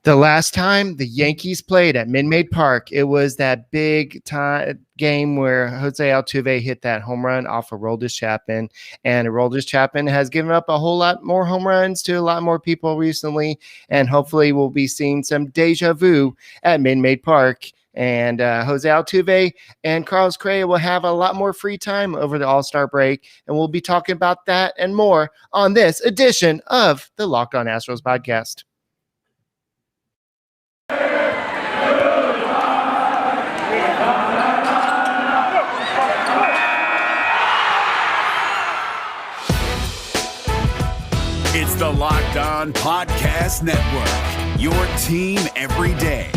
The last time the Yankees played at Minute Maid Park, it was that big time game where Jose Altuve hit that home run off of Aroldis Chapman, and Aroldis Chapman has given up a whole lot more home runs to a lot more people recently, and hopefully we'll be seeing some deja vu at Minute Maid Park. And Jose Altuve and Carlos Correa will have a lot more free time over the All-Star break, and we'll be talking about that and more on this edition of the Locked On Astros podcast. It's the Locked On Podcast Network, your team every day.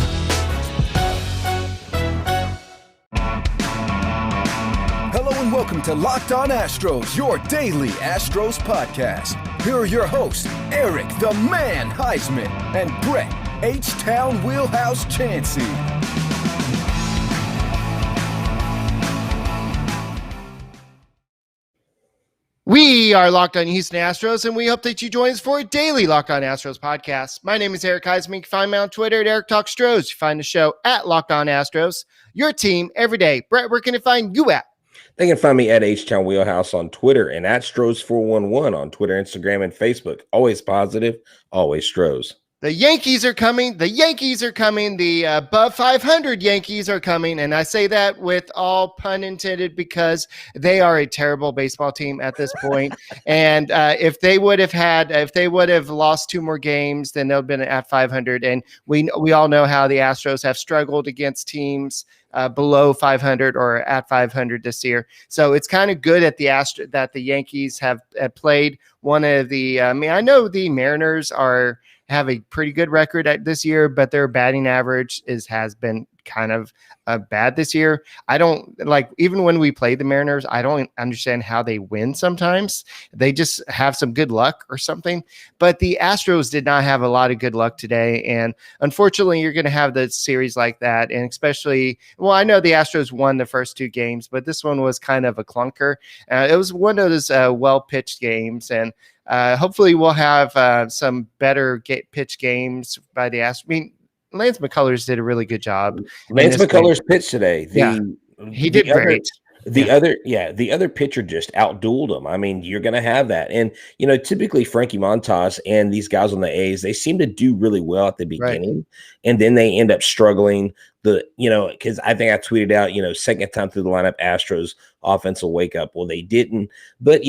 Hello and welcome to Locked On Astros, your daily Astros podcast. Here are your hosts, Eric the Man Huysman and Brett H-Town Wheelhouse Chancey. We are Locked On Houston Astros, and we hope that you join us for a daily Locked On Astros podcast. My name is Eric Huysman. You can find me on Twitter at Eric Talk Stros. You find the show at Locked On Astros, your team every day. Brett, where can they find you at? They can find me at H-Town Wheelhouse on Twitter and at Stros411 on Twitter, Instagram, and Facebook. Always positive, always Stros. The Yankees are coming. The Yankees are coming. The above 500 Yankees are coming. And I say that with all pun intended because they are a terrible baseball team at this point. And if they would have lost two more games, then they'll have been at 500. And we all know how the Astros have struggled against teams below 500 or at 500 this year. So it's kind of good at that the Yankees have played one of the. I know the Mariners have a pretty good record this year, but their batting average has been kind of bad this year. I don't even when we play the Mariners, I don't understand how they win sometimes. They just have some good luck or something, but the Astros did not have a lot of good luck today. And unfortunately, you're going to have the series like that. And especially, I know the Astros won the first two games, but this one was kind of a clunker. It was one of those well-pitched games, and hopefully we'll have some better pitch games by the Astros. Lance McCullers did a really good job. Lance McCullers pitched today. He did great. The other pitcher just outdueled him. You're going to have that. And, typically Frankie Montas and these guys on the A's, they seem to do really well at the beginning. Right. And then they end up struggling. Because I think I tweeted out, second time through the lineup, Astros offense will wake up. Well, they didn't. But,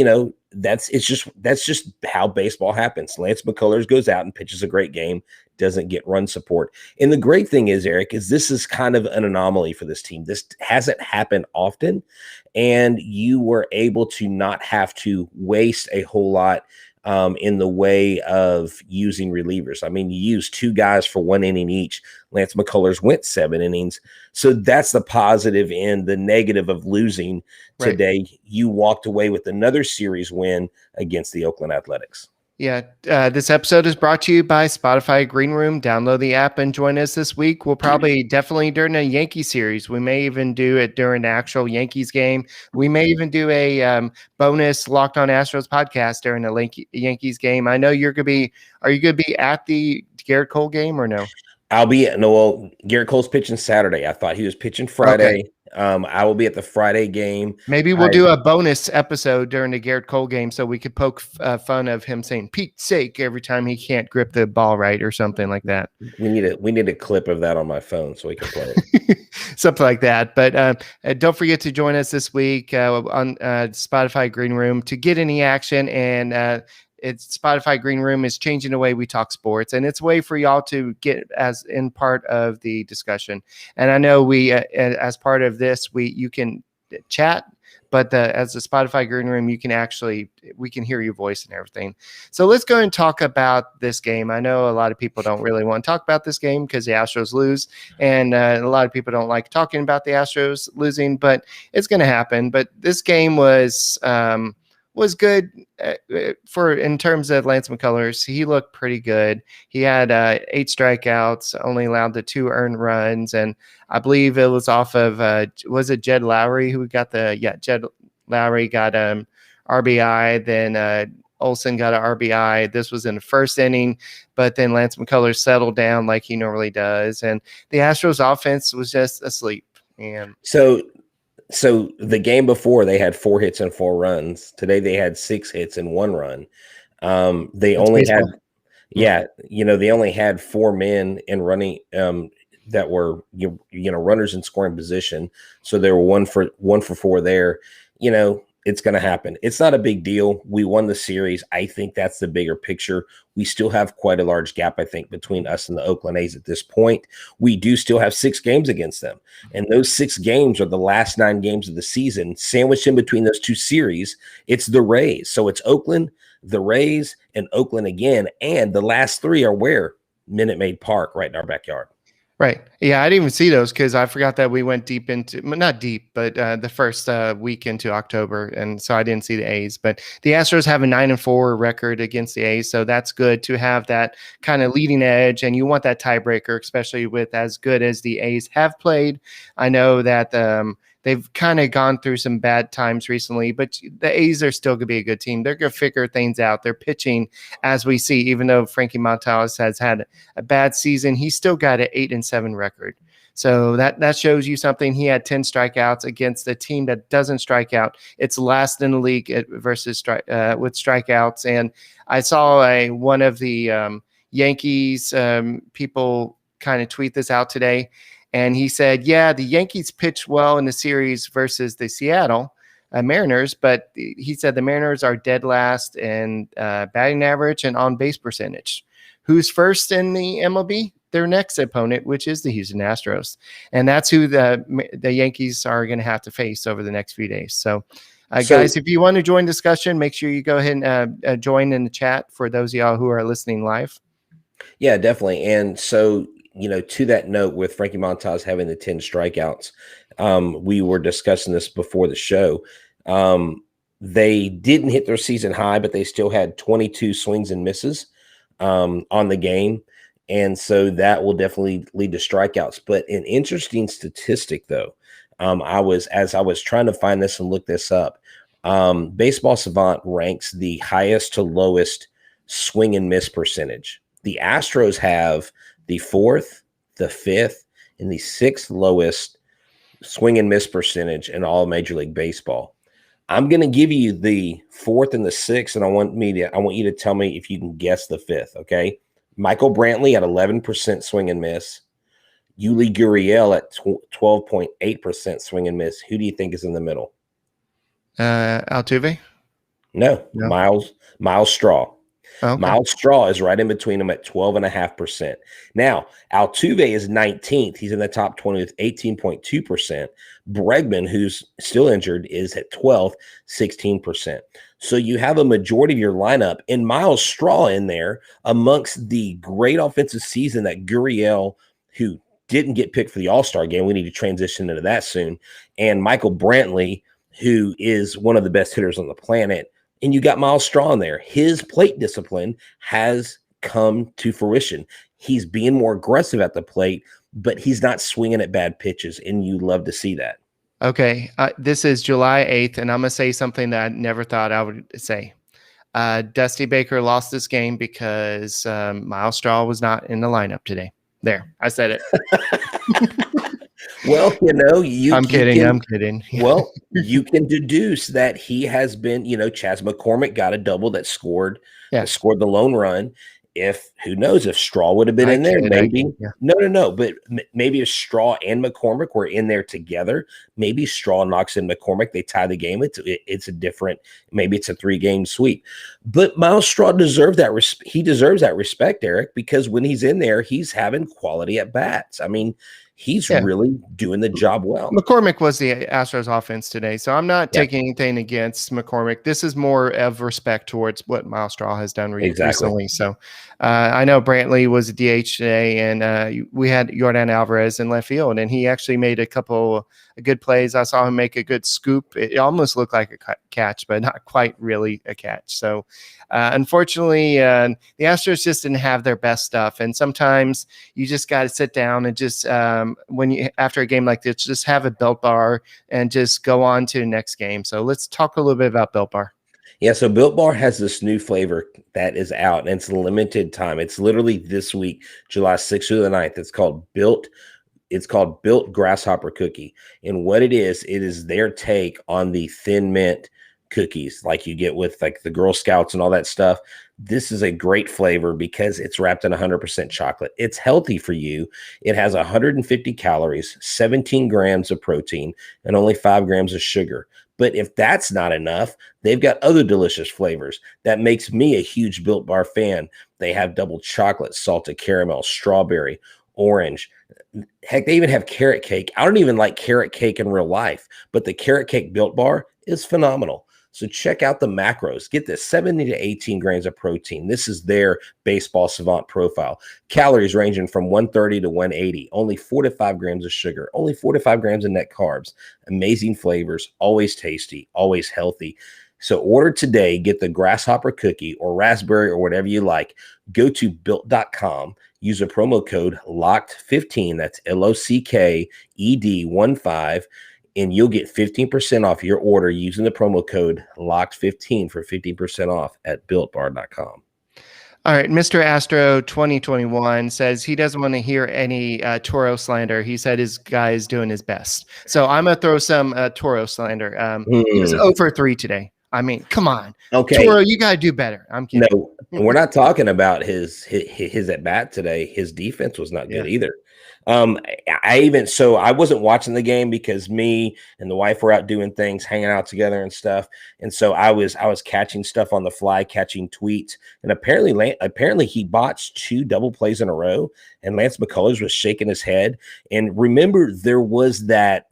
that's just how baseball happens. Lance McCullers goes out and pitches a great game, doesn't get run support. And the great thing is, Eric, is this is kind of an anomaly for this team. This hasn't happened often, and you were able to not have to waste a whole lot in the way of using relievers. You used two guys for 1 inning each. Lance McCullers went 7 innings. So that's the positive. And the negative of losing today, right. You walked away with another series win against the Oakland Athletics. Yeah, this episode is brought to you by Spotify Green Room. Download the app and join us this week. We'll probably definitely during a Yankee series. We may even do it during the actual Yankees game. We may even do a bonus Locked On Astros podcast during the Yankees game. I know you're going to be. Are you going to be at the Garrett Cole game or no? Garrett Cole's pitching Saturday. I thought he was pitching Friday. Okay. I will be at the Friday game. Maybe we'll do a bonus episode during the Garrett Cole game so we could poke fun of him saying Pete's sake every time he can't grip the ball right or something like that. We need a clip of that on my phone so we can play it. Something like that. But don't forget to join us this week on Spotify Green Room to get any action. And it's Spotify Green Room is changing the way we talk sports, and it's a way for y'all to get as in part of the discussion. And I know we, as part of this, you can chat, but as the Spotify Green Room, we can hear your voice and everything. So let's go and talk about this game. I know a lot of people don't really want to talk about this game because the Astros lose, and a lot of people don't like talking about the Astros losing, but it's going to happen. But this game was was good for in terms of Lance McCullers. He looked pretty good. He had 8 strikeouts, only allowed the 2 earned runs, and I believe it was off of was it Jed Lowry who got Jed Lowry got RBI, then Olsen got an RBI. This was in the first inning, but then Lance McCullers settled down like he normally does, and the Astros offense was just asleep. And so the game before they had 4 hits and 4 runs. Today they had 6 hits and 1 run. They only baseball. They only had 4 men in running that were runners in scoring position. So they were 1 for 4 there. It's going to happen. It's not a big deal. We won the series. I think that's the bigger picture. We still have quite a large gap, I think, between us and the Oakland A's at this point. We do still have 6 games against them. And those 6 games are the last 9 games of the season. Sandwiched in between those 2 series, it's the Rays. So it's Oakland, the Rays, and Oakland again. And the last 3 are where? Minute Maid Park, right in our backyard. Right. Yeah, I didn't even see those because I forgot that we went deep into, not deep, but the first week into October. And so I didn't see the A's. But the Astros have a 9-4 record against the A's. So that's good to have that kind of leading edge. And you want that tiebreaker, especially with as good as the A's have played. I know that they've kind of gone through some bad times recently, but the A's are still going to be a good team. They're going to figure things out. They're pitching, as we see, even though Frankie Montas has had a bad season, he's still got an 8-7 record. So that shows you something. He had 10 strikeouts against a team that doesn't strike out. It's last in the league versus with strikeouts. And I saw one of the Yankees people kind of tweet this out today. And he said, yeah, the Yankees pitched well in the series versus the Seattle Mariners, but he said the Mariners are dead last in batting average and on-base percentage. Who's first in the MLB? Their next opponent, which is the Houston Astros. And that's who the Yankees are going to have to face over the next few days. So, guys, if you want to join discussion, make sure you go ahead and join in the chat for those of y'all who are listening live. Yeah, definitely. And so, to that note, with Frankie Montas having the 10 strikeouts, we were discussing this before the show. They didn't hit their season high, but they still had 22 swings and misses on the game. And so that will definitely lead to strikeouts. But an interesting statistic, though, as I was trying to find this and look this up, Baseball Savant ranks the highest to lowest swing and miss percentage. The Astros have the 4th, the 5th, and the 6th lowest swing and miss percentage in all of Major League Baseball. I'm going to give you the 4th and the 6th, and I want you to tell me if you can guess the 5th, okay? Michael Brantley at 11% swing and miss. Yuli Gurriel at 12.8% swing and miss. Who do you think is in the middle? Altuve? No. Miles Straw. Okay. Miles Straw is right in between them at 12.5%. Now, Altuve is 19th. He's in the top 20 with 18.2%. Bregman, who's still injured, is at 12th, 16%. So you have a majority of your lineup and Miles Straw in there amongst the great offensive season that Gurriel, who didn't get picked for the All-Star game, we need to transition into that soon, and Michael Brantley, who is one of the best hitters on the planet. And you got Miles Straw in there. His plate discipline has come to fruition. He's being more aggressive at the plate, but he's not swinging at bad pitches, and you love to see that. Okay, this is July 8th, and I'm going to say something that I never thought I would say. Dusty Baker lost this game because Miles Straw was not in the lineup today. There, I said it. Well, I'm kidding. Well, you can deduce that he has been, Chas McCormick got a double that scored the lone run. Who knows if Straw would have been in there, maybe. No. But maybe if Straw and McCormick were in there together, maybe Straw knocks in McCormick, they tie the game. It's a different, maybe it's a 3-game sweep. But Miles Straw deserves that. He deserves that respect, Eric, because when he's in there, he's having quality at bats. I mean, He's Yeah. really doing the job well. McCormick was the Astros offense today, so I'm not Yeah. taking anything against McCormick. This is more of respect towards what Miles Straw has done Exactly. recently. So I know Brantley was a DH today, and we had Yordan Alvarez in left field, and he actually made a couple of good plays. I saw him make a good scoop. It almost looked like a catch, but not quite really a catch. So unfortunately, the Astros just didn't have their best stuff, and sometimes you just got to sit down and just after a game like this, just have a Built Bar and just go on to the next game. So let's talk a little bit about Built Bar. Yeah, so Built Bar has this new flavor that is out, and it's limited time. It's literally this week, July 6th through the 9th. It's called Built Grasshopper Cookie. And what it is their take on the Thin Mint cookies like you get with like the Girl Scouts and all that stuff. This is a great flavor because it's wrapped in 100% chocolate. It's healthy for you. It has 150 calories, 17 grams of protein, and only 5 grams of sugar. But if that's not enough, they've got other delicious flavors. That makes me a huge Built Bar fan. They have double chocolate, salted caramel, strawberry, orange. Heck, they even have carrot cake. I don't even like carrot cake in real life, but the carrot cake Built Bar is phenomenal. So check out the macros. Get this 70 to 18 grams of protein. This is their baseball savant profile. Calories ranging from 130 to 180. Only 4 to 5 grams of sugar. Only 4 to 5 grams of net carbs. Amazing flavors. Always tasty. Always healthy. So order today. Get the grasshopper cookie or raspberry or whatever you like. Go to built.com. Use a promo code LOCKED15. That's LOCKED15. And you'll get 15% off your order using the promo code LOCKED15 for 15% off at BuiltBar.com. All right, Mr. Astro 2021 says he doesn't want to hear any Toro slander. He said his guy is doing his best. So I'm going to throw some Toro slander. He was 0 for 3 today. I mean, come on. Okay. Toro, you got to do better. I'm kidding. No, we're not talking about his at bat today. His defense was not good either. I wasn't watching the game because me and the wife were out doing things, hanging out together and stuff. And so I was catching stuff on the fly, catching tweets. And apparently he botched 2 double plays in a row. And Lance McCullers was shaking his head. And remember, there's that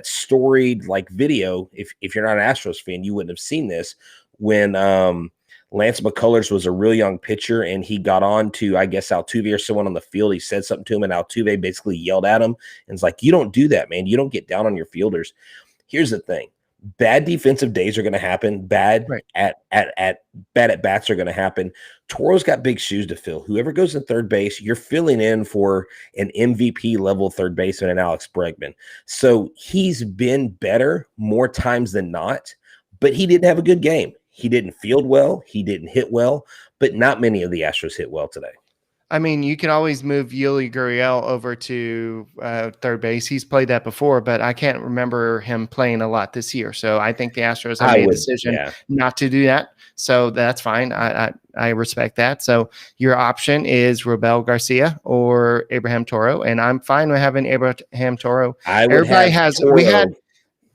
storied like video. If you're not an Astros fan, you wouldn't have seen this when Lance McCullers was a real young pitcher, and he got on to, I guess, Altuve or someone on the field. He said something to him, and Altuve basically yelled at him and was like, "You don't do that, man. You don't get down on your fielders." Here's the thing. Bad defensive days are going to happen. Bad at bats are going to happen. Toro's got big shoes to fill. Whoever goes in third base, you're filling in for an MVP level third baseman and Alex Bregman. So he's been better more times than not, but he didn't have a good game. He didn't field well. He didn't hit well, but not many of the Astros hit well today. I mean, you can always move Yuli Gurriel over to third base. He's played that before, but I can't remember him playing a lot this year. So I think the Astros have made a decision not to do that. So that's fine. I respect that. So your option is Robel Garcia or Abraham Toro, and I'm fine with having Abraham Toro. Everybody has Toro.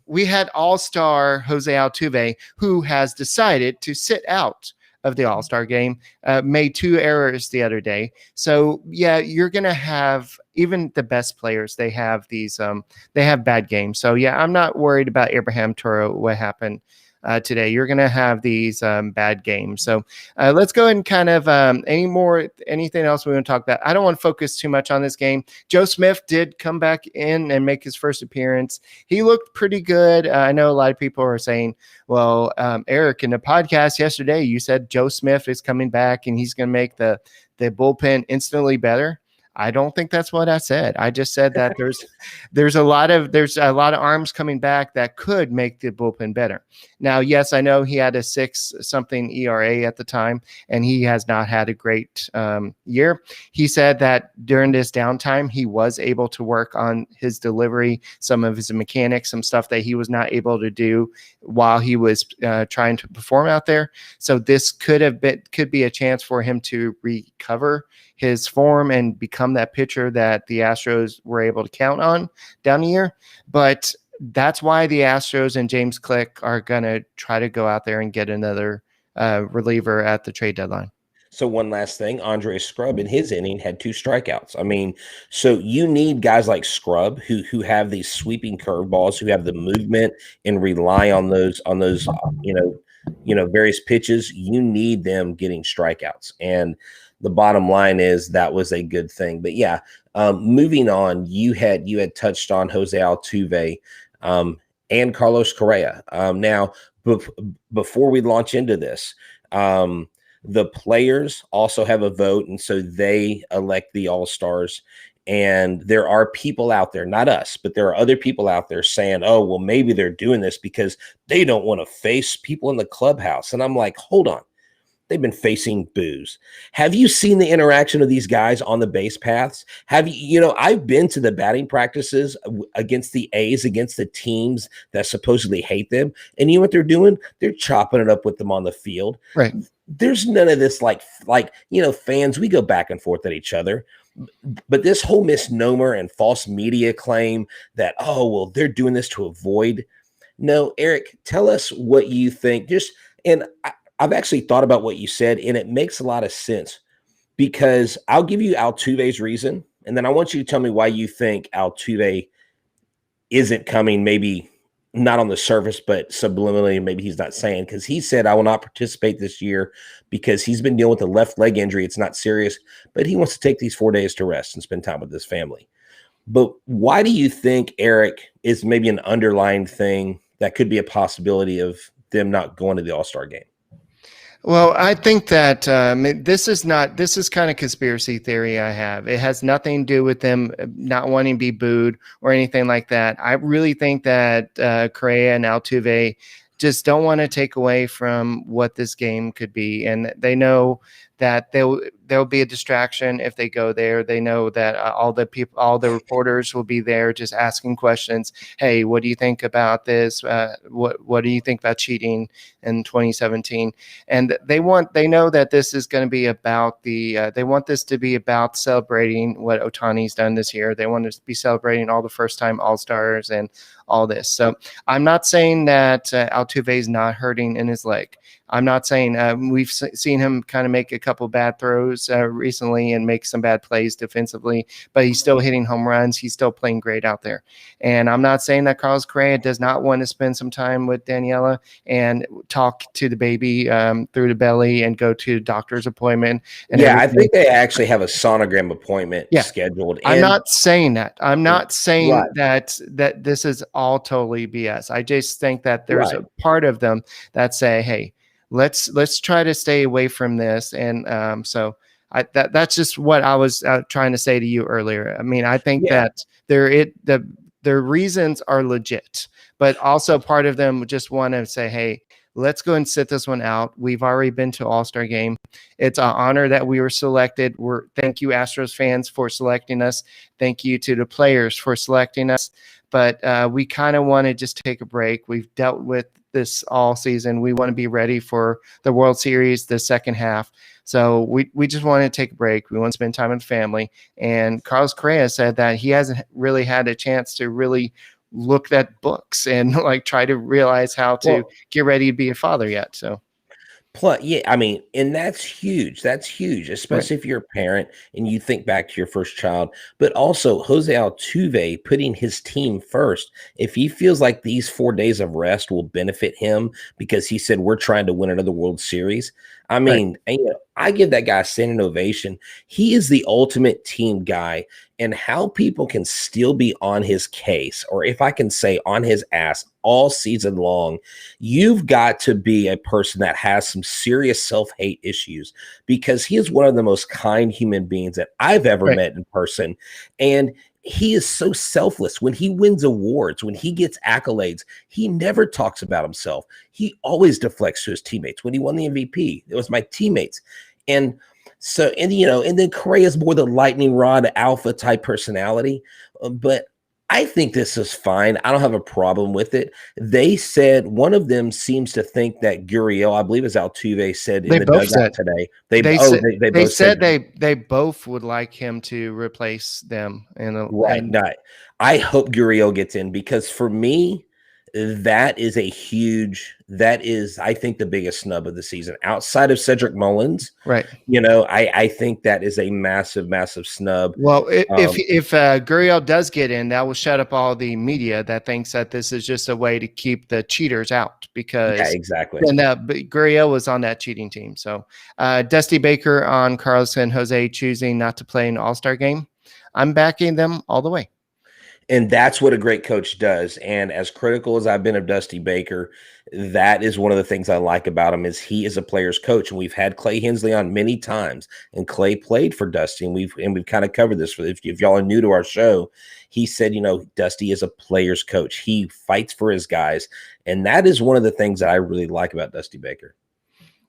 We had all-star Jose Altuve, who has decided to sit out of the All-Star game, made 2 errors the other day. So yeah, you're going to have even the best players. They have these, they have bad games. So yeah, I'm not worried about Abraham Toro, what happened today. You're going to have these bad games. So let's go ahead and kind of anything else we want to talk about. I don't want to focus too much on this game. Joe Smith did come back in and make his first appearance. He looked pretty good. I know a lot of people are saying, well, Eric, in the podcast yesterday, you said Joe Smith is coming back and he's going to make the bullpen instantly better. I don't think that's what I said. I just said that there's a lot of arms coming back that could make the bullpen better. Now, yes, I know he had a 6-something ERA at the time, and he has not had a great year. He said that during this downtime, he was able to work on his delivery, some of his mechanics, some stuff that he was not able to do while he was trying to perform out there. So this could be a chance for him to recover his form and become that pitcher that the Astros were able to count on down the year. But that's why the Astros and James Click are going to try to go out there and get another reliever at the trade deadline. So one last thing, Andre Scrub in his inning had 2 strikeouts. I mean, so you need guys like Scrub who have these sweeping curveballs, who have the movement and rely on those various pitches. You need them getting strikeouts. And the bottom line is that was a good thing. But yeah, moving on, you had touched on Jose Altuve and Carlos Correa. Now, before we launch into this, the players also have a vote, and so they elect the All-Stars. And there are people out there, not us, but there are other people out there saying, oh, well, maybe they're doing this because they don't want to face people in the clubhouse. And I'm like, hold on. They've been facing boos. Have you seen the interaction of these guys on the base paths? Have you, I've been to the batting practices against the A's, against the teams that supposedly hate them. And you know what they're doing? They're chopping it up with them on the field. Right. There's none of this like fans, we go back and forth at each other. But this whole misnomer and false media claim that, oh, well, they're doing this to avoid. No, Eric, tell us what you think. I've actually thought about what you said, and it makes a lot of sense because I'll give you Altuve's reason, and then I want you to tell me why you think Altuve isn't coming, maybe not on the surface, but subliminally, maybe he's not saying, because he said, I will not participate this year because he's been dealing with a left leg injury. It's not serious, but he wants to take these 4 days to rest and spend time with his family. But why do you think, Eric, is maybe an underlying thing that could be a possibility of them not going to the All-Star game? Well, I think that this is kind of conspiracy theory I have. It has nothing to do with them not wanting to be booed or anything like that. I really think that Correa and Altuve just don't want to take away from what this game could be. And they know that there'll be a distraction if they go there. They know that all the reporters will be there just asking questions. Hey, what do you think about this? What do you think about cheating in 2017? And they know that this is going to be about they want this to be about celebrating what Ohtani's done this year. They want to be celebrating all the first-time All-Stars and all this. So I'm not saying that Altuve is not hurting in his leg. I'm not saying we've seen him kind of make a couple bad throws recently and make some bad plays defensively, but he's still hitting home runs. He's still playing great out there. And I'm not saying that Carlos Correa does not want to spend some time with Daniela and talk to the baby through the belly and go to a doctor's appointment. And I think they actually have a sonogram appointment scheduled. I'm not saying that. I'm not saying that this is all totally BS. I just think that there's a part of them that say, hey, let's try to stay away from this. And so that's just what I was trying to say to you earlier. I mean, I think that their reasons are legit, but also part of them just want to say, hey, let's go and sit this one out. We've already been to All-Star game. It's an honor that we were selected. Thank you, Astros fans, for selecting us. Thank you to the players for selecting us. But we kind of want to just take a break. We've dealt with this all season. We want to be ready for the World Series, the second half. So we just want to take a break. We want to spend time with family. And Carlos Correa said that he hasn't really had a chance to really look at books and like try to realize how to get ready to be a father yet. So. Plus, I mean, and that's huge. That's huge, especially if you're a parent and you think back to your first child. But also, Jose Altuve putting his team first. If he feels like these 4 days of rest will benefit him because he said we're trying to win another World Series. I mean, I give that guy a standing ovation. He is the ultimate team guy, and how people can still be on his case, or if I can say on his ass all season long, you've got to be a person that has some serious self-hate issues, because he is one of the most kind human beings that I've ever met in person. And he is so selfless. When he wins awards, when he gets accolades, he never talks about himself. He always deflects to his teammates. When he won the MVP, it was my teammates. And so, and then Correa's more the lightning rod alpha type personality. But I think this is fine. I don't have a problem with it. They said one of them seems to think that Gurriel, I believe, as Altuve said in the dugout today. They said they both would like him to replace them. I hope Gurriel gets in, because for me, That is I think, the biggest snub of the season outside of Cedric Mullins. Right. I think that is a massive, massive snub. Well, if Gurriel does get in, that will shut up all the media that thinks that this is just a way to keep the cheaters out, because Yeah, exactly. And Gurriel was on that cheating team. So Dusty Baker on Carlos and Jose choosing not to play an All-Star game. I'm backing them all the way. And that's what a great coach does. And as critical as I've been of Dusty Baker, that is one of the things I like about him is he is a player's coach. And we've had Clay Hensley on many times, and Clay played for Dusty. And we've kind of covered this. If y'all are new to our show, he said, Dusty is a player's coach. He fights for his guys. And that is one of the things that I really like about Dusty Baker.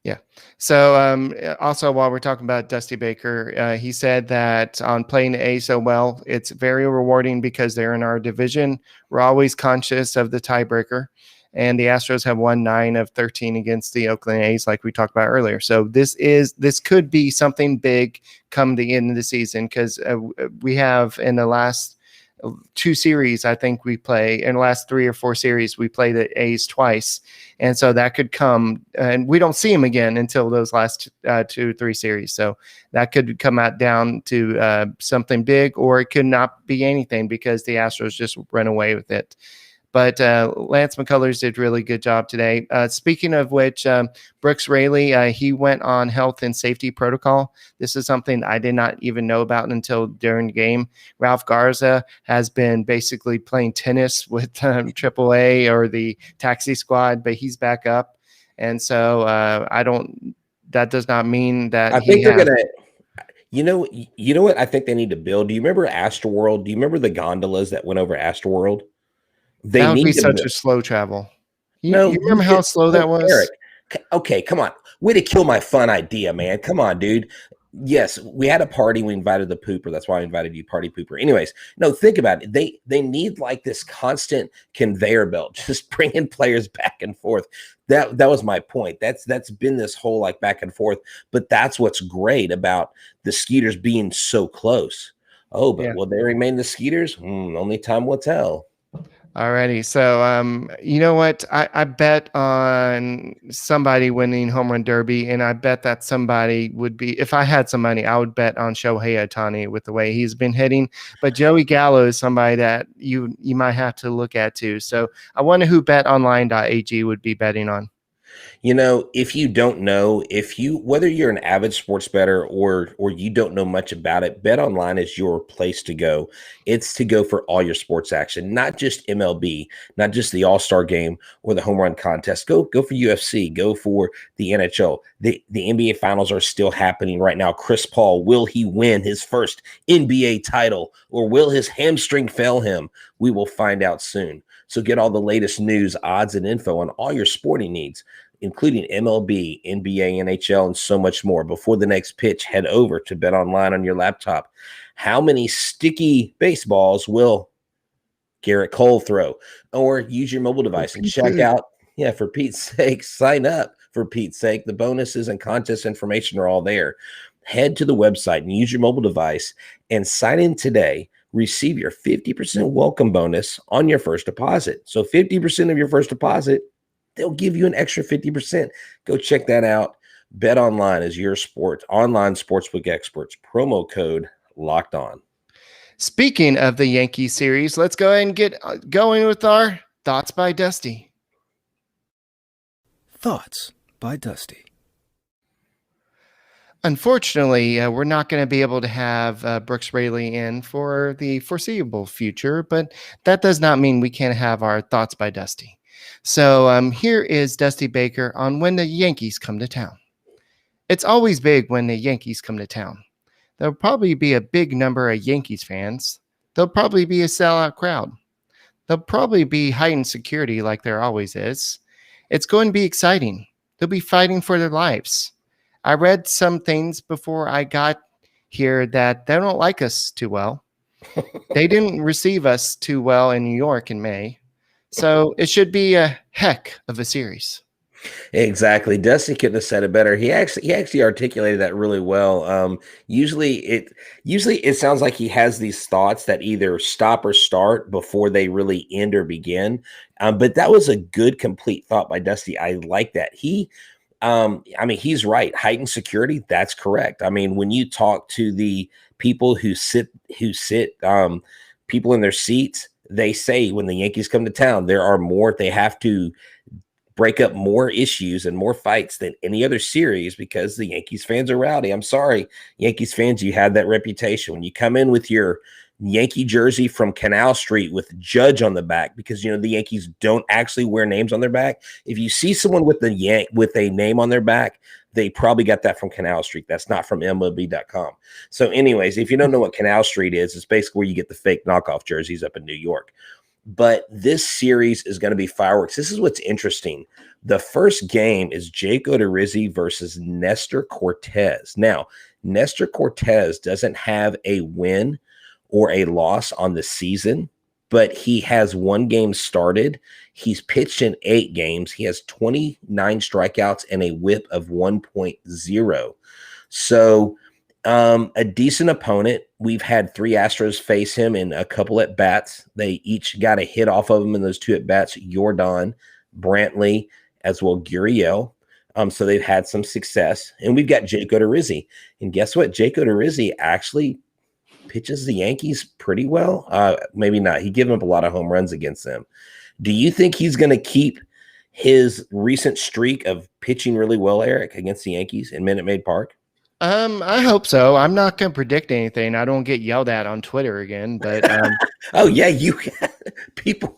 Yeah. So also, while we're talking about Dusty Baker, he said that on playing the A's so well, it's very rewarding because they're in our division. We're always conscious of the tiebreaker, and the Astros have won 9 of 13 against the Oakland A's, like we talked about earlier. So this could be something big come the end of the season, because we have in the last 2 series, I think we play in the last 3 or 4 series, we play the A's twice. And so that could come, and we don't see them again until those last 2-3 series. So that could come out down to something big, or it could not be anything because the Astros just run away with it. But Lance McCullers did really good job today. Speaking of which, Brooks Raley, he went on health and safety protocol. This is something I did not even know about until during the game. Ralph Garza has been basically playing tennis with AAA or the taxi squad, but he's back up. And so that does not mean that I think they're going to. You know what I think they need to build? Do you remember Astroworld? Do you remember the gondolas that went over Astroworld? That would be such a slow travel. You remember how slow that was? Eric, okay, come on. Way to kill my fun idea, man. Come on, dude. Yes, we had a party. We invited the pooper. That's why I invited you, party pooper. Anyways, no, think about it. They need like this constant conveyor belt, just bringing players back and forth. That was my point. That's been this whole like back and forth. But that's what's great about the Skeeters being so close. Oh, but will they remain the Skeeters? Only time will tell. Alrighty, so you know what? I bet on somebody winning home run derby, and I bet that somebody would be. If I had some money, I would bet on Shohei Ohtani with the way he's been hitting. But Joey Gallo is somebody that you might have to look at too. So I wonder who BetOnline.ag would be betting on. If you don't know, whether you're an avid sports bettor or you don't know much about it, BetOnline is your place to go. It's to go for all your sports action, not just MLB, not just the All-Star game or the home run contest. Go for UFC, go for the NHL. The NBA finals are still happening right now. Chris Paul, will he win his first NBA title, or will his hamstring fail him? We will find out soon. So get all the latest news, odds, and info on all your sporting needs, including MLB, NBA, NHL, and so much more. Before the next pitch, head over to BetOnline on your laptop. How many sticky baseballs will Garrett Cole throw? Or use your mobile device and check out, for Pete's sake, sign up for Pete's sake. The bonuses and contest information are all there. Head to the website and use your mobile device and sign in today. Receive your 50% welcome bonus on your first deposit. So 50% of your first deposit, they'll give you an extra 50%. Go check that out. BetOnline is your online sportsbook experts. Promo code Locked On. Speaking of the Yankee series, let's go ahead and get going with our Thoughts by Dusty. Thoughts by Dusty. Unfortunately, we're not going to be able to have Brooks Raley in for the foreseeable future, but that does not mean we can't have our Thoughts by Dusty. So here is Dusty Baker on when the Yankees come to town. It's always big when the Yankees come to town. There'll probably be a big number of Yankees fans. There'll probably be a sellout crowd. There'll probably be heightened security like there always is. It's going to be exciting. They'll be fighting for their lives. I read some things before I got here that they don't like us too well. They didn't receive us too well in New York in May. So it should be a heck of a series. Exactly. Dusty couldn't have said it better. He actually articulated that really well. Usually it sounds like he has these thoughts that either stop or start before they really end or begin. But that was a good complete thought by Dusty. I like that. I mean, he's right. Heightened security, that's correct. I mean, when you talk to the people who sit people in their seats, they say when the Yankees come to town, they have to break up more issues and more fights than any other series because the Yankees fans are rowdy. I'm sorry, Yankees fans, you had that reputation. When you come in with your Yankee jersey from Canal Street with Judge on the back, because the Yankees don't actually wear names on their back. If you see someone with a name on their back, they probably got that from Canal Street. That's not from MLB.com. So anyways, if you don't know what Canal Street is, it's basically where you get the fake knockoff jerseys up in New York. But this series is going to be fireworks. This is what's interesting. The first game is Jayco to Rizzi versus Nestor Cortez. Now, Nestor Cortez doesn't have a win or a loss on the season, but he has one game started. He's pitched in 8 games. He has 29 strikeouts and a whip of 1.0. So a decent opponent. We've had 3 Astros face him in a couple at bats. They each got a hit off of him in those 2 at bats. Jordan, Brantley, as well Gurriel. So they've had some success. And we've got Jayco to Rizzi. And guess what? Jayco to Rizzi actually pitches the Yankees pretty well. Maybe not. He gave up a lot of home runs against them. Do you think he's going to keep his recent streak of pitching really well, Eric, against the Yankees in Minute Maid Park? I hope so. I'm not going to predict anything. I don't get yelled at on Twitter again, but oh yeah, people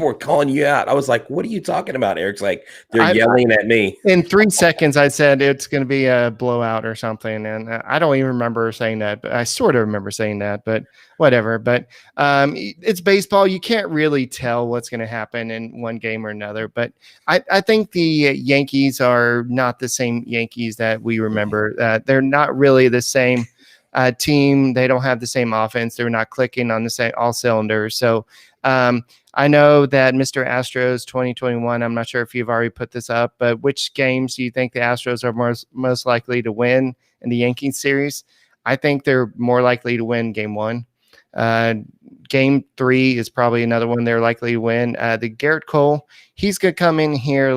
were calling you out. I was like, "What are you talking about?" Eric's like, "They're yelling at me." In 3 seconds, I said it's going to be a blowout or something, and I don't even remember saying that, but I sort of remember saying that. But whatever. But it's baseball. You can't really tell what's going to happen in one game or another. But I think the Yankees are not the same Yankees that we remember. They're not really the same team. They don't have the same offense. They're not clicking on the same all cylinders. So I know that Mr. Astros 2021, I'm not sure if you've already put this up, but which games do you think the Astros are most likely to win in the Yankees series? I think they're more likely to win game 1. Game 3 is probably another one they're likely to win. The Garrett Cole, he's going to come in here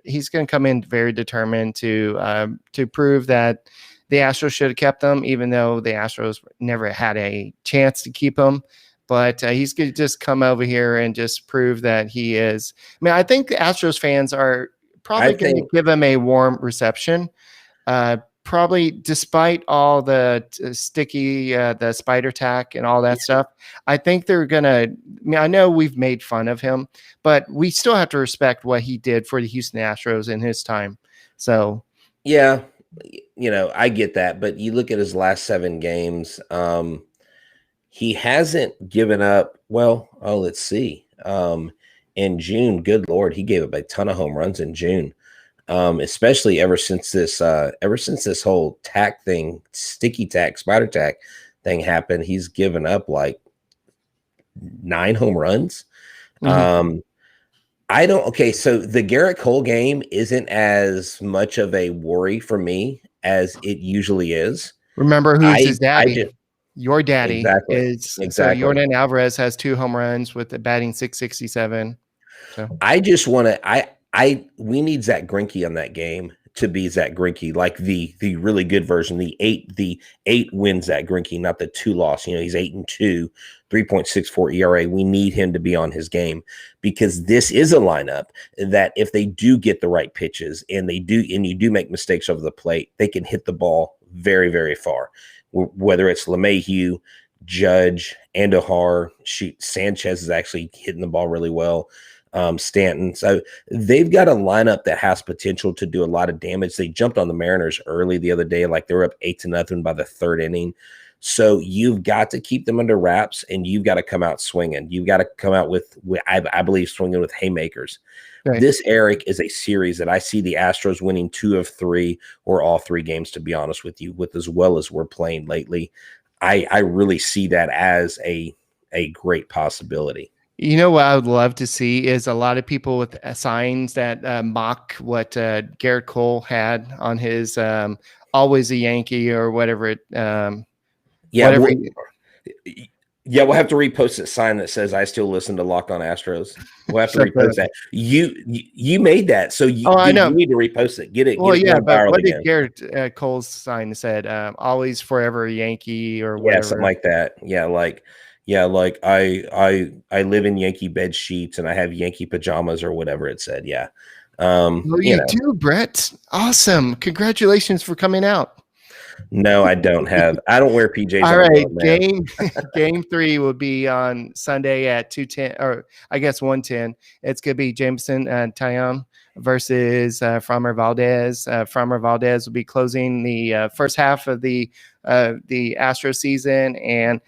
he's going to come in very determined to prove that the Astros should have kept them, even though the Astros never had a chance to keep him. But he's going to just come over here and just prove that he is. I mean, I think the Astros fans are probably going to give him a warm reception. Probably despite all the sticky, the spider tack and all that stuff. I think they're going to, I know we've made fun of him, but we still have to respect what he did for the Houston Astros in his time. So, yeah, I get that. But you look at his last 7 games, he hasn't given up. Well, let's see. In June, good Lord, he gave up a ton of home runs in June. Especially ever since this whole tack thing, sticky tack, spider tack thing happened, he's given up like 9 home runs. Mm-hmm. So the Garrett Cole game isn't as much of a worry for me as it usually is. Remember who's his daddy? Your daddy is exactly. So Jordan Alvarez has 2 home runs with the batting .667. So I just want to we need Zach Greinke on that game to be Zach Greinke, like the really good version, the 8 win Zach Greinke, not the 2 loss. He's 8-2, 3.64 ERA. We need him to be on his game because this is a lineup that if they do get the right pitches and you do make mistakes over the plate, they can hit the ball very, very far. Whether it's LeMahieu, Judge, Andujar, Sanchez is actually hitting the ball really well. Stanton. So they've got a lineup that has potential to do a lot of damage. They jumped on the Mariners early the other day, like they were up 8-0 by the 3rd inning. So you've got to keep them under wraps and you've got to come out swinging. You've got to come out with I believe, swinging with haymakers. Right. This, Eric, is a series that I see the Astros winning 2 of 3 or all 3 games, to be honest with you, with as well as we're playing lately. I really see that as a great possibility. You know what I would love to see is a lot of people with signs that mock what Garrett Cole had on his "Always a Yankee" or whatever it Yeah, whatever. we'll have to repost a sign that says "I still listen to Locked On Astros." We'll have to Shut repost that. You made that, so I you know. need to repost it. Get it Well, yeah, going but viral what again. did Garrett Cole's sign said? Always forever a Yankee or Yeah, whatever. something like that. Yeah, like I live in Yankee bed sheets and I have Yankee pajamas or whatever it said. Yeah. Well, you do, Brett. Awesome. Congratulations for coming out. No, I don't wear PJs. All right. Game 3 will be on Sunday at 2:10, or I guess 1:10. It's going to be Jameson and Taillon versus Framber Valdez. Framber Valdez will be closing the first half of the Astro season. And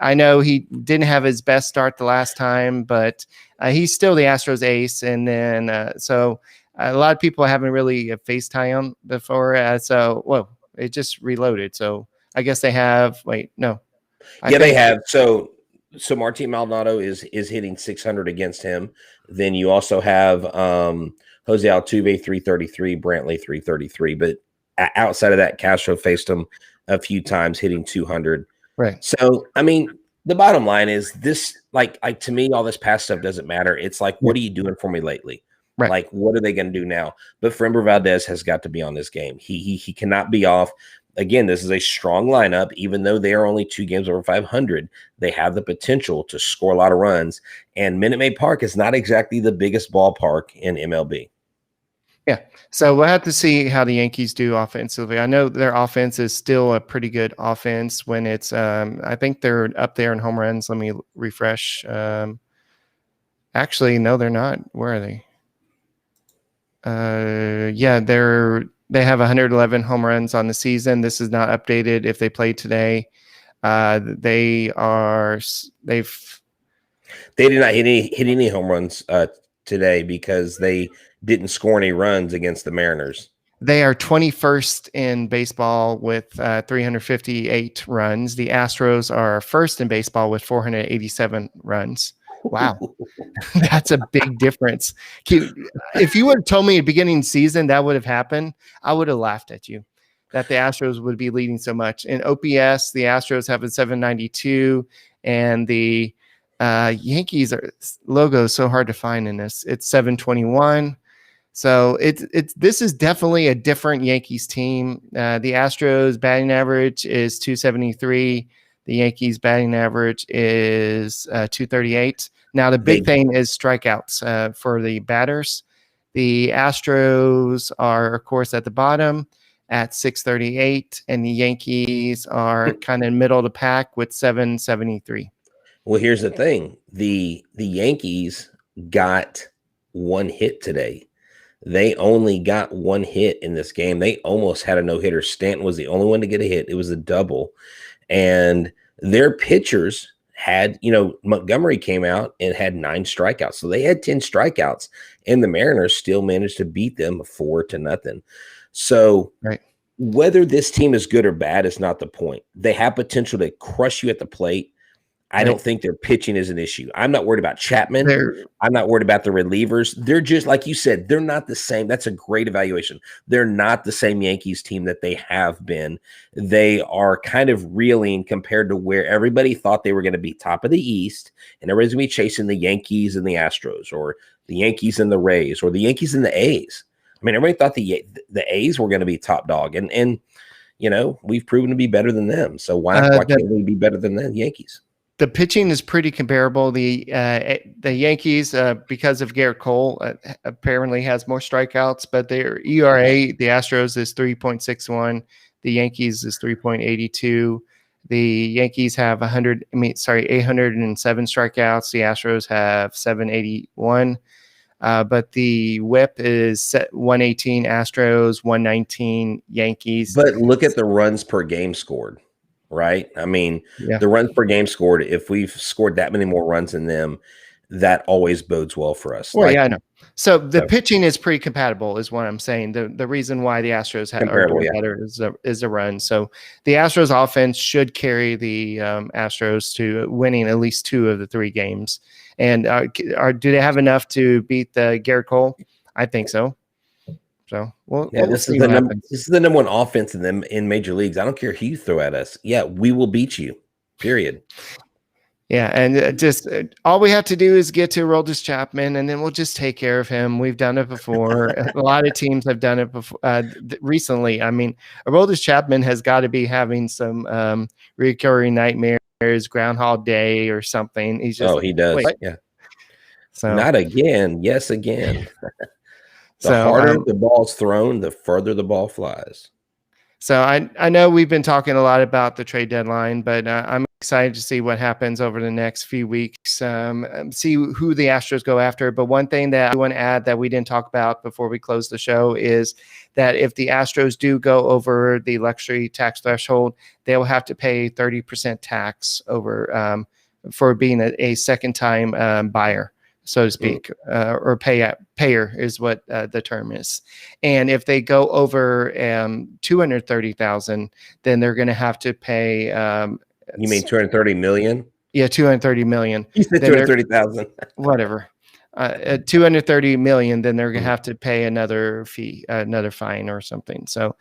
I know he didn't have his best start the last time, but he's still the Astros ace. And then so a lot of people haven't really faced Taillon before. It just reloaded. So I guess they have. Wait, no. They have. So Martin Maldonado is hitting 600 against him. Then you also have Jose Altuve 333, Brantley 333. But outside of that, Castro faced him a few times, hitting 200. Right. So I mean, the bottom line is this. Like to me, all this past stuff doesn't matter. It's like, what are you doing for me lately? Right. Like, what are they going to do now? But Framber Valdez has got to be on this game. He cannot be off. Again, this is a strong lineup. Even though they are only 2 games over 500, they have the potential to score a lot of runs. And Minute Maid Park is not exactly the biggest ballpark in MLB. Yeah. So we'll have to see how the Yankees do offensively. I know their offense is still a pretty good offense when it's I think they're up there in home runs. Let me refresh. Actually, no, they're not. Where are they? They have 111 home runs on the season. This is not updated if they play today. They did not hit any home runs today because they didn't score any runs against the Mariners. They are 21st in baseball with 358 runs. The Astros are first in baseball with 487 runs. Wow. That's a big difference. If you would have told me at the beginning of the season that would have happened, I would have laughed at you that the Astros would be leading so much. In OPS, the Astros have a 792, and the Yankees logo is so hard to find in this. It's 721. So this is definitely a different Yankees team. The Astros batting average is 273. The Yankees batting average is 238. Now, the big thing is strikeouts for the batters. The Astros are, of course, at the bottom at 638, and the Yankees are kind of middle of the pack with 773. Well, here's the thing. The Yankees got 1 hit today. They only got 1 hit in this game. They almost had a no-hitter. Stanton was the only one to get a hit. It was a double. And their pitchers had, Montgomery came out and had 9 strikeouts. So they had 10 strikeouts, and the Mariners still managed to beat them 4-0. So whether this team is good or bad is not the point. They have potential to crush you at the plate. I don't think their pitching is an issue. I'm not worried about Chapman. I'm not worried about the relievers. They're just, like you said, they're not the same. That's a great evaluation. They're not the same Yankees team that they have been. They are kind of reeling compared to where everybody thought they were going to be top of the East, and everybody's going to be chasing the Yankees and the Astros, or the Yankees and the Rays, or the Yankees and the A's. I mean, everybody thought the A's were going to be top dog, and we've proven to be better than them. So why can't we be better than the Yankees? The pitching is pretty comparable. The Yankees, because of Garrett Cole, apparently has more strikeouts, but their ERA, the Astros, is 3.61. The Yankees is 3.82. The Yankees have 807 strikeouts. The Astros have 781. But the WHIP is 118 Astros, 119 Yankees. But look at the runs per game scored. Right. I mean, the runs per game scored, if we've scored that many more runs than them, that always bodes well for us. Well, I know. So the pitching is pretty compatible is what I'm saying. The reason why the Astros are doing better is a run. So the Astros offense should carry the Astros to winning at least 2 of the 3 games. And do they have enough to beat the Garrett Cole? I think so. So we'll see what happens. This is the number one offense in major leagues. I don't care who you throw at us. Yeah, we will beat you. Period. Yeah, and just all we have to do is get to Aroldis Chapman, and then we'll just take care of him. We've done it before. A lot of teams have done it before recently. I mean, Aroldis Chapman has got to be having some recurring nightmares, Groundhog Day or something. He's just he does. Wait. Yeah. So not again. Yes, again. The harder the ball's thrown, the further the ball flies. So I know we've been talking a lot about the trade deadline, but I'm excited to see what happens over the next few weeks, see who the Astros go after. But one thing that I want to add that we didn't talk about before we close the show is that if the Astros do go over the luxury tax threshold, they will have to pay 30% tax over for being a second-time buyer, so to speak, or payer is what the term is. And if they go over 230,000, then they're going to have to pay. You mean 230 million? Yeah, 230 million. You said 230,000. Whatever. At 230 million, then they're going to have to pay another fee, another fine or something. So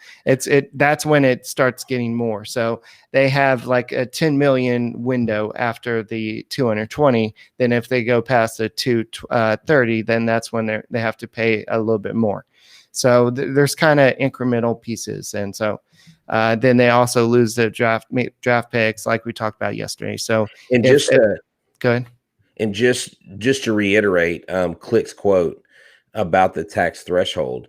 that's when it starts getting more. So they have like a 10 million window after the 220. Then if they go past the 230, then that's when they have to pay a little bit more. So there's kind of incremental pieces. And so then they also lose the draft picks like we talked about yesterday. So go ahead. And just to reiterate, Click's quote about the tax threshold,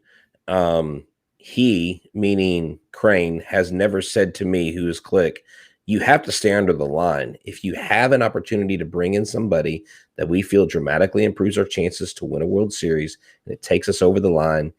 he, meaning Crane, has never said to me, who is Click, you have to stay under the line. If you have an opportunity to bring in somebody that we feel dramatically improves our chances to win a World Series and it takes us over the line,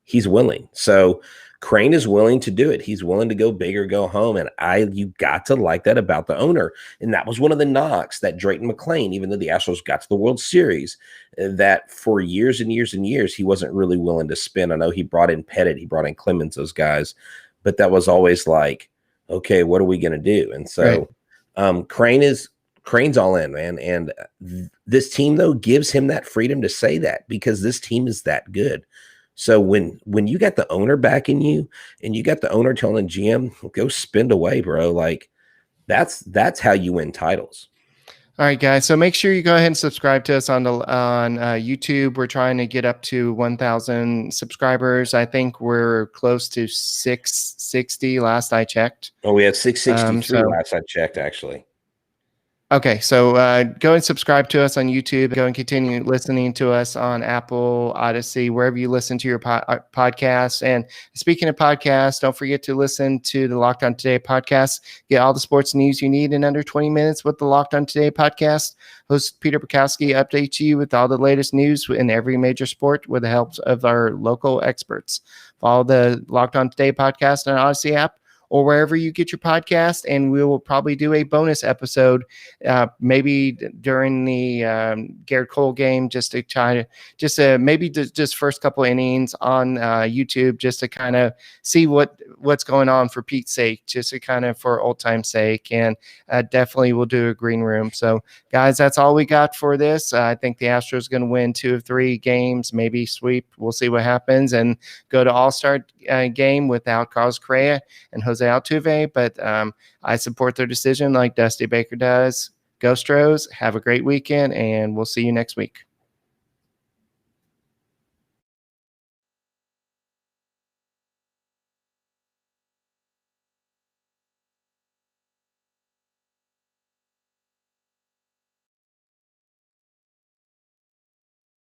he's willing. So Crane is willing to do it. He's willing to go big or go home. And you got to like that about the owner. And that was one of the knocks that Drayton McClain, even though the Astros got to the World Series, that for years and years and years, he wasn't really willing to spend. I know he brought in Pettit, he brought in Clemens, those guys, but that was always like, okay, what are we going to do? And so Crane's all in, man. And this team, though, gives him that freedom to say that because this team is that good. So when you got the owner backing you and you got the owner telling the GM, go spend away, bro, like that's how you win titles. All right, guys. So make sure you go ahead and subscribe to us on YouTube. We're trying to get up to 1,000 subscribers. I think we're close to 660 last I checked. Oh, we had 663 last I checked, actually. Okay, so go and subscribe to us on YouTube. Go and continue listening to us on Apple, Odyssey, wherever you listen to your podcasts. And speaking of podcasts, don't forget to listen to the Locked On Today podcast. Get all the sports news you need in under 20 minutes with the Locked On Today podcast. Host Peter Bukowski updates you with all the latest news in every major sport with the help of our local experts. Follow the Locked On Today podcast on Odyssey app or wherever you get your podcast, and we will probably do a bonus episode maybe during the Garrett Cole game just to try to maybe just first couple innings on YouTube just to kind of see what's going on for Pete's sake, just to kind of for old time's sake, and definitely we'll do a green room. So guys, that's all we got for this. I think the Astros are going to win 2 of 3 games, maybe sweep. We'll see what happens and go to All-Star game without Carlos Correa and Jose Altuve, but I support their decision like Dusty Baker does. Go Astros, have a great weekend, and we'll see you next week.